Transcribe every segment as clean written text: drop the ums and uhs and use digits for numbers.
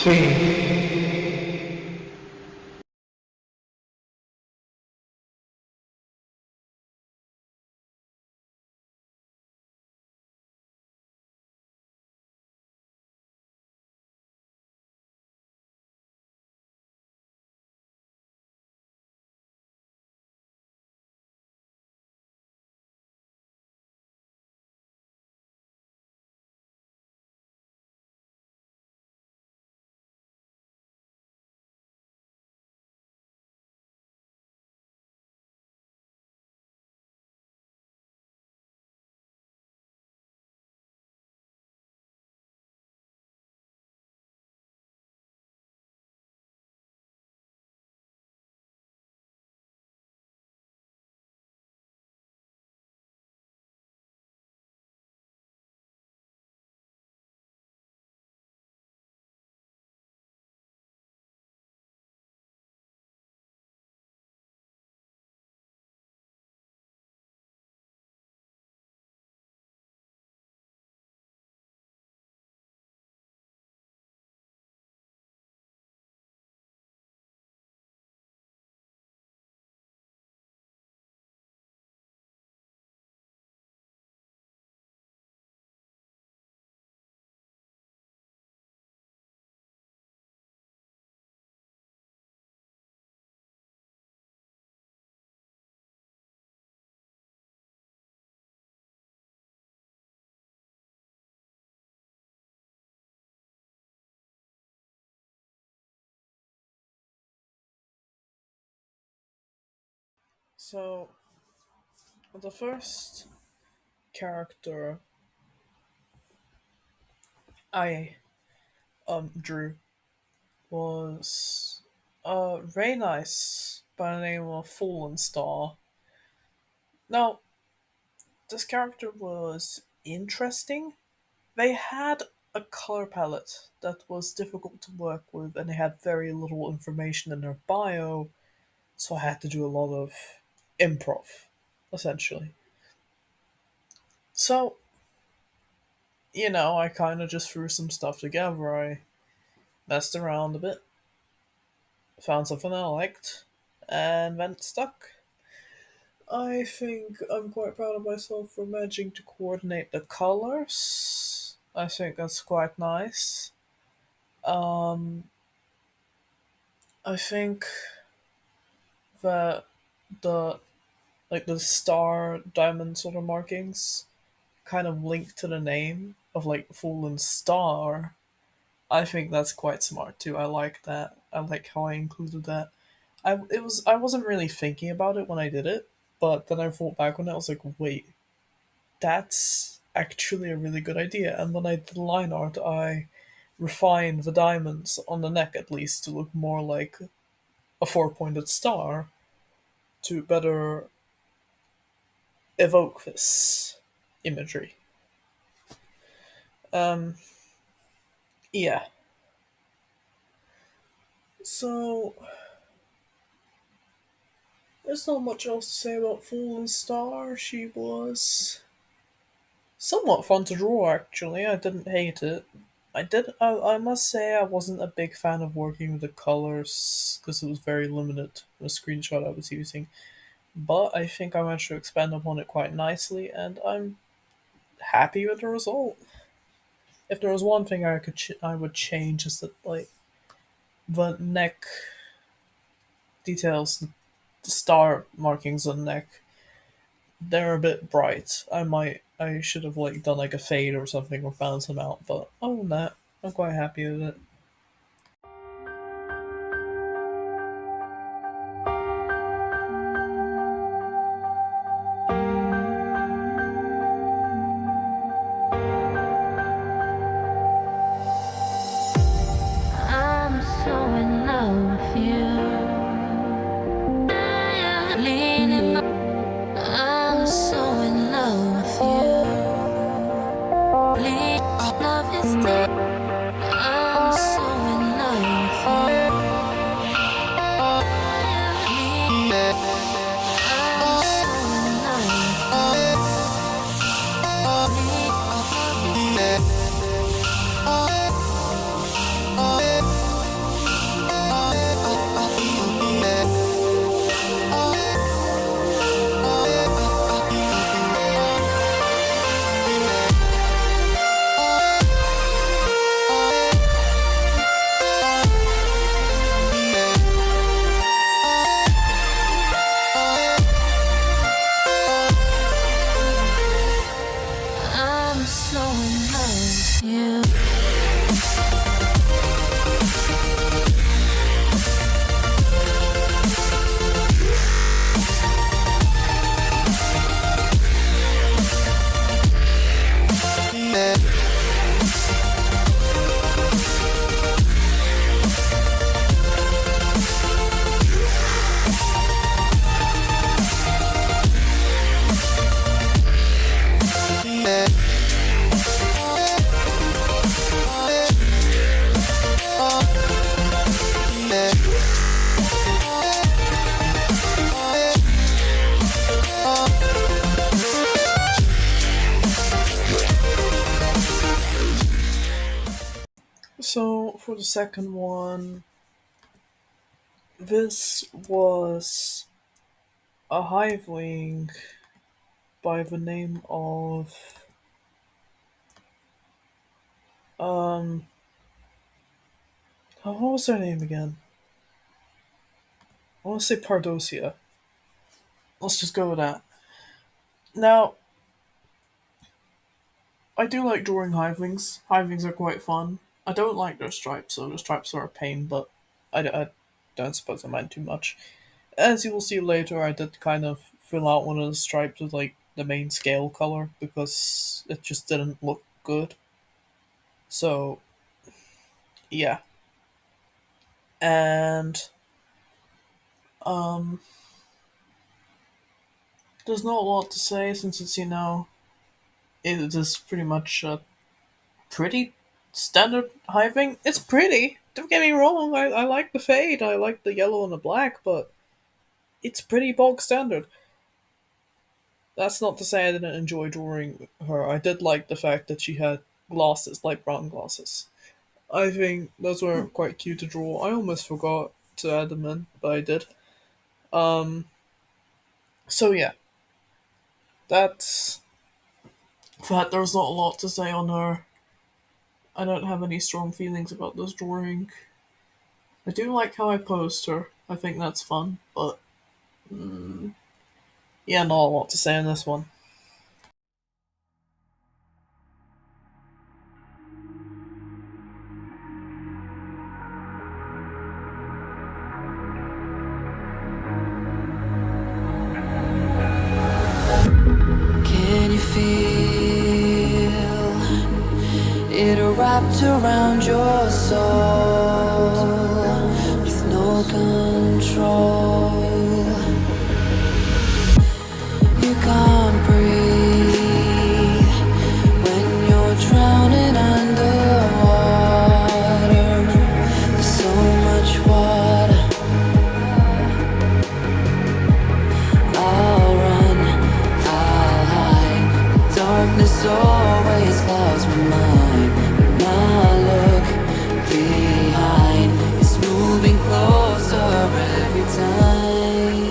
Sí. So, the first character I drew was very nice by the name of Fallen Star. Now, this character was interesting. They had a color palette that was difficult to work with, and they had very little information in their bio, so I had to do a lot of improv, essentially. So, I kind of just threw some stuff together. I messed around a bit, found something I liked, and then it stuck. I think I'm quite proud of myself for managing to coordinate the colors. I think that's quite nice. Um, I think that the the star diamond sort of markings kind of link to the name of like Fallen Star. I think that's quite smart too. I like that. I like how I included that. I wasn't really thinking about it when I did it, but then I thought back on it. I was like, wait, that's actually a really good idea. And when I did the line art, I refined the diamonds on the neck at least to look more like a four-pointed star to better evoke this imagery. Um, yeah. So there's not much else to say about Fallen Star. She was somewhat fun to draw, actually. I didn't hate it. I must say, I wasn't a big fan of working with the colors because it was very limited, the screenshot I was using. But I think I managed to expand upon it quite nicely, and I'm happy with the result. If there was one thing I would change is that the neck details, the star markings on the neck, they're a bit bright. I should have done like a fade or something or balance them out. But other than that, I'm quite happy with it. I'm so in love with you. I'm so in love with you. Love is dead. I'm so in love with you. I'm so in love with you. So for the second one, this was a hiveling by the name of um what was their name again? I want to say Pardosia. Let's just go with that. Now, I do like drawing hivelings. Hivelings are quite fun. I don't like their stripes, so the stripes are a pain, but I don't suppose I mind too much. As you will see later, I did kind of fill out one of the stripes with like the main scale color because it just didn't look good. So yeah, and um, there's not a lot to say since it's it is pretty much a pretty standard hiving. It's pretty. Don't get me wrong. I like the fade. I like the yellow and the black, but it's pretty bog standard. That's not to say I didn't enjoy drawing her. I did like the fact that she had glasses, light brown glasses. I think those were quite cute to draw. I almost forgot to add them in, but I did. Um, so yeah, that's that. There's not a lot to say on her. I don't have any strong feelings about this drawing. I do like how I posed her. I think that's fun, but yeah, not a lot to say on this one. Can you feel it wrapped around your soul with no control? You can't breathe when you're drowning underwater. There's so much water. I'll run, I'll hide. Darkness always clouds my mind. When I look behind, it's moving closer every time.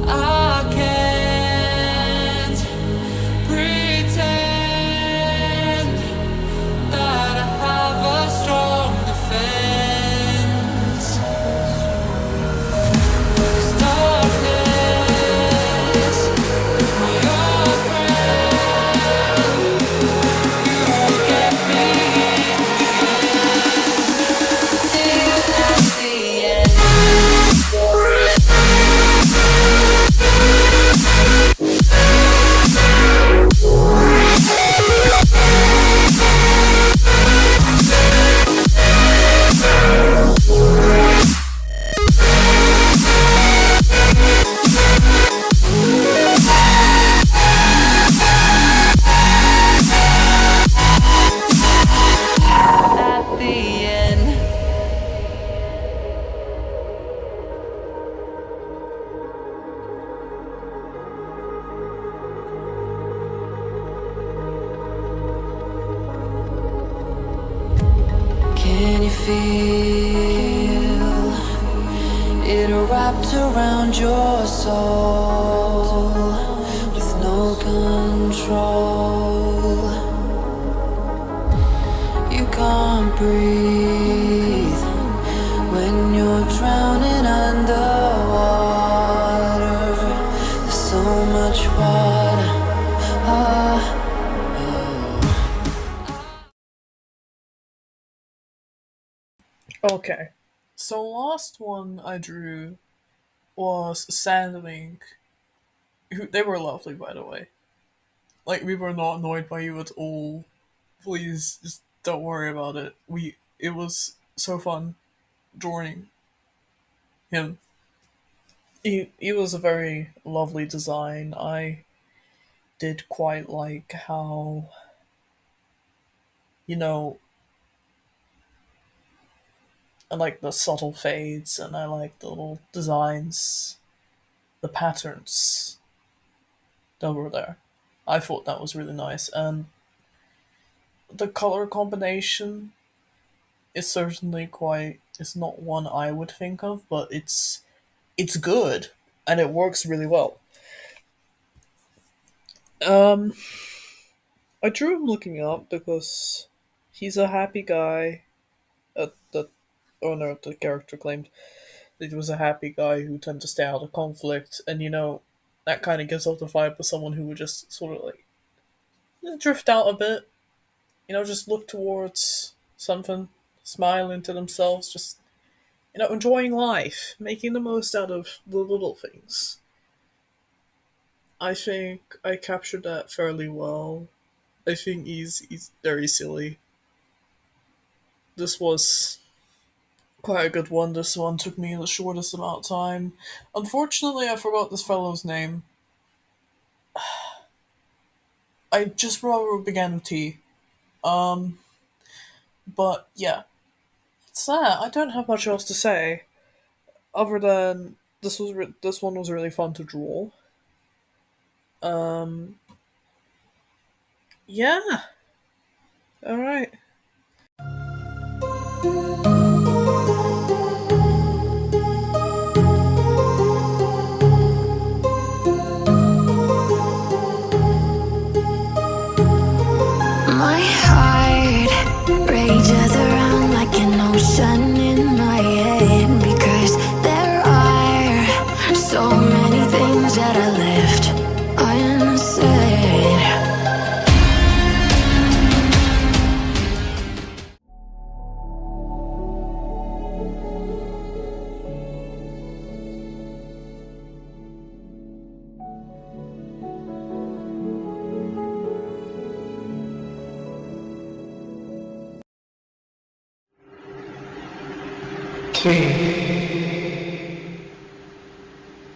I can't pretend that I have a strong defense. 'Cause darkness, my old friend, you get me till that's the end. At the end. Can you feel it wrapped around your soul with no control? You can't breathe when you're drowning underwater. There's so much water. Ah. Okay, so last one I drew was Sandwing. Who they were lovely, by the way. Like we were not annoyed by you at all. Please just don't worry about it. It was so fun drawing him. He was a very lovely design. I did quite like how you know I like the subtle fades and I like the little designs, the patterns that were there. I thought that was really nice, and the color combination is certainly quite. It's not one I would think of, but it's good and it works really well. Um, I drew him looking up because he's a happy guy. The owner of the character claimed that he was a happy guy who tended to stay out of conflict, and that kind of gives off the vibe of someone who would just sort of like drift out a bit. Just look towards something, smiling to themselves, just enjoying life, making the most out of the little things. I think I captured that fairly well. I think he's very silly. This was quite a good one. This one took me the shortest amount of time. Unfortunately, I forgot this fellow's name. I just remember it began with T. Um, but yeah, it's that. I don't have much else to say other than this one was really fun to draw. Um, yeah. All right. My heart rages around like an ocean in my head because there are so many things that I left unsaid. Three,